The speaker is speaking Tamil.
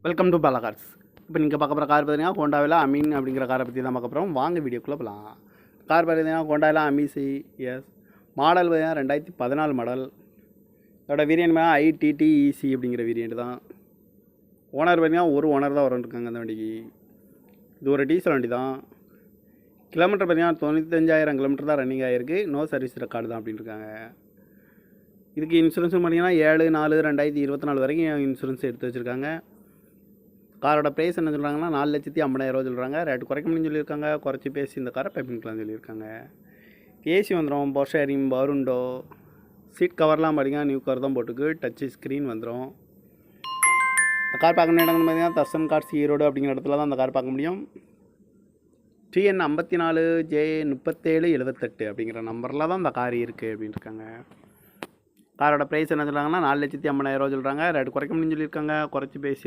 Welcome to Bala cars. இப்போ நீங்கள் பார்க்க போகிற கார் பார்த்தீங்கன்னா ஹோண்டாவில் அமீன் அப்படிங்கிற காரை பற்றி தான் பார்க்க போகிறோம். வாங்க வீடியோக்குள்ளே போகலாம். கார் பார்த்தீங்கன்னா ஹோண்டாவில் அமீசி எஸ் மாடல் பார்த்தீங்கன்னா 2014 மாடல். அதோட வேரியன்ட் ஐடிடிஇசி அப்படிங்கிற வேரியன்ட் தான். ஓனர் பார்த்தீங்கன்னா ஒரு ஓனர் தான் வரன்ட்ருக்காங்க அந்த வண்டிக்கு. இது ஒரு டீசல் வண்டி தான். கிலோமீட்டர் பார்த்தீங்கன்னா 95,000 கிலோமீட்டர் தான் ரன்னிங் ஆகிருக்கு. நோ சர்வீஸ் ரெக்கார்டு தான் அப்படின்னு இருக்காங்க. இதுக்கு இன்சூரன்ஸ் பார்த்தீங்கன்னா 7/4/2024 வரைக்கும் இன்சூரன்ஸ் எடுத்து வச்சுருக்காங்க. காரோட ப்ரைஸ் என்ன சொல்கிறாங்கன்னா 4,50,000 சொல்கிறாங்க. ரேட்டு குறைக்க முடியும்னு சொல்லியிருக்காங்க. குறைச்சி பேசி இந்த காரை பேமெண்ட்லாம் சொல்லியிருக்காங்க. ஏசி வந்துடும், power steering, power window, seat கவர்லாம் பார்த்தீங்கன்னா நியூ கவர் தான் போட்டுக்கு. டச் ஸ்க்ரீன் வந்துடும். இந்த கார் பார்க்கணும் இடங்கள்னு பார்த்தீங்கன்னா தர்சன் கார்ஸ் ஈரோடு அப்படிங்கிற இடத்துல தான் அந்த கார் பார்க்க முடியும். TN 54J3778 அப்படிங்கிற நம்பரில் தான் இந்த கார் இருக்குது அப்படின்னு இருக்காங்க. காரோட ப்ரைஸ் என்ன சொல்கிறாங்கன்னா 4,50,000 சொல்கிறாங்க. ரேட்டு குறைக்க முடியும்னு சொல்லியிருக்காங்க. குறைச்சி பேசி